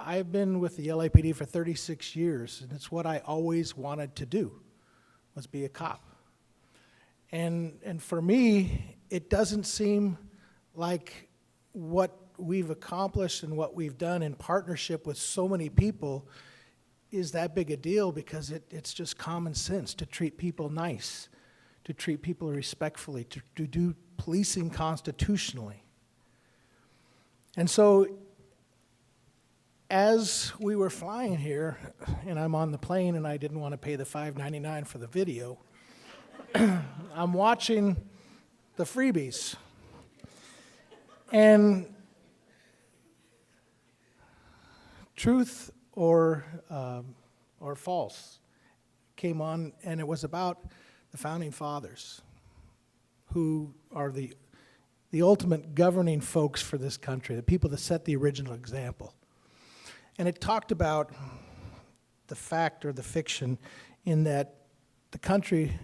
I've been with the LAPD for 36 years, and it's what I always wanted to do, was be a cop. And for me, it doesn't seem like what we've accomplished and what we've done in partnership with so many people is that big a deal, because it's just common sense to treat people nice, to treat people respectfully, to do policing constitutionally. And so as we were flying here, and I'm on the plane and I didn't want to pay the $5.99 for the video, I'm watching the freebies. And Truth or False came on, and it was about the Founding Fathers, who are the ultimate governing folks for this country, the people that set the original example. And it talked about the fact or the fiction in that the country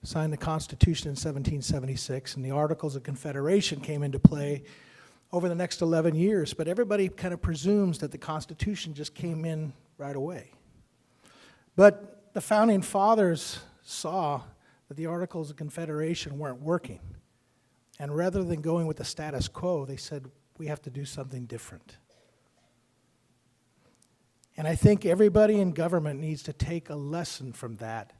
signed the Constitution in 1776, and the Articles of Confederation came into play over the next 11 years, but everybody kind of presumes that the Constitution just came in right away. But the Founding Fathers saw that the Articles of Confederation weren't working, and rather than going with the status quo, they said, we have to do something different. And I think everybody in government needs to take a lesson from that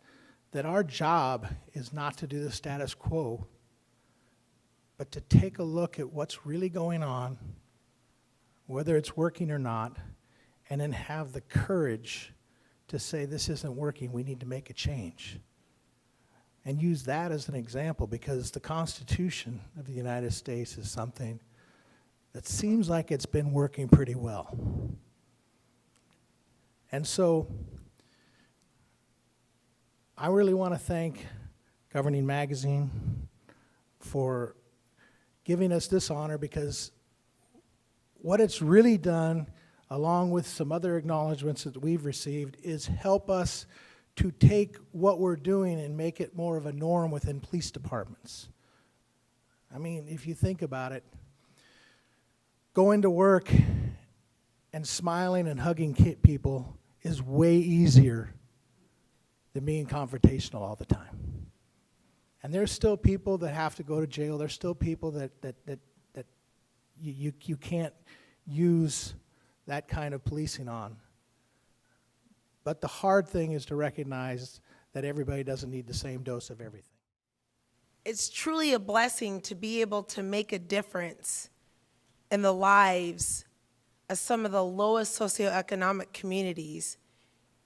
our job is not to do the status quo, but to take a look at what's really going on, whether it's working or not, and then have the courage to say, this isn't working, we need to make a change. And use that as an example, because the Constitution of the United States is something that seems like it's been working pretty well. And so I really want to thank Governing Magazine for giving us this honor, because what it's really done, along with some other acknowledgments that we've received, is help us to take what we're doing and make it more of a norm within police departments. I mean, if you think about it, going to work and smiling and hugging people is way easier than being confrontational all the time. And there's still people that have to go to jail. There's still people that you can't use that kind of policing on. But the hard thing is to recognize that everybody doesn't need the same dose of everything. It's truly a blessing to be able to make a difference in the lives of some of the lowest socioeconomic communities,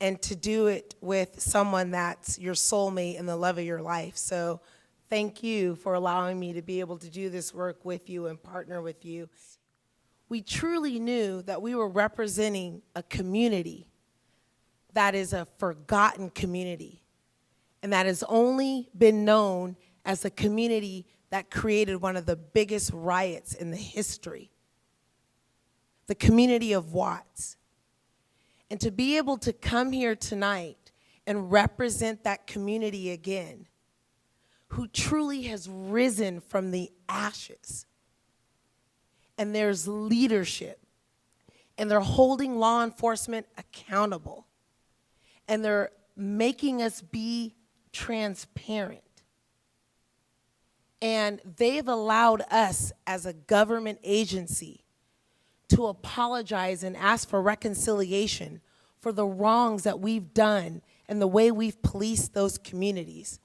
and to do it with someone that's your soulmate and the love of your life. So thank you for allowing me to be able to do this work with you and partner with you. We truly knew that we were representing a community that is a forgotten community, and that has only been known as a community that created one of the biggest riots in the history, the community of Watts. And to be able to come here tonight and represent that community again, who truly has risen from the ashes, and there's leadership, and they're holding law enforcement accountable, and they're making us be transparent. And they've allowed us as a government agency to apologize and ask for reconciliation for the wrongs that we've done and the way we've policed those communities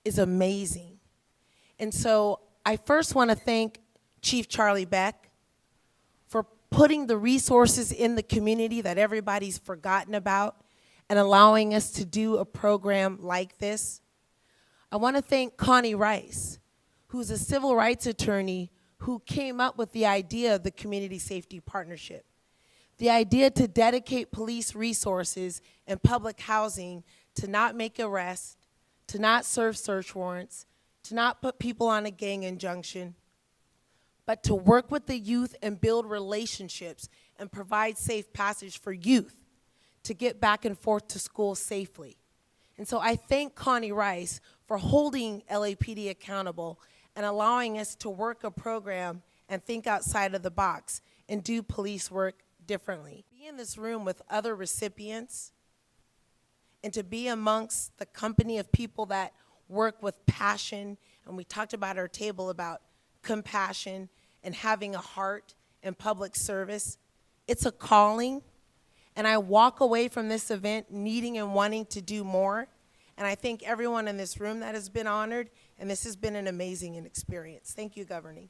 is amazing. And so I first want to thank Chief Charlie Beck for putting the resources in the community that everybody's forgotten about and allowing us to do a program like this. I want to thank Connie Rice, who's a civil rights attorney who came up with the idea of the Community Safety Partnership. The idea to dedicate police resources and public housing to not make arrests, to not serve search warrants, to not put people on a gang injunction, but to work with the youth and build relationships and provide safe passage for youth to get back and forth to school safely. And so I thank Connie Rice for holding LAPD accountable and allowing us to work a program and think outside of the box and do police work differently. Be in this room with other recipients and to be amongst the company of people that work with passion, and we talked about our table about compassion and having a heart in public service. It's a calling, and I walk away from this event needing and wanting to do more. And I thank everyone in this room that has been honored, and this has been an amazing experience. Thank you, Governing.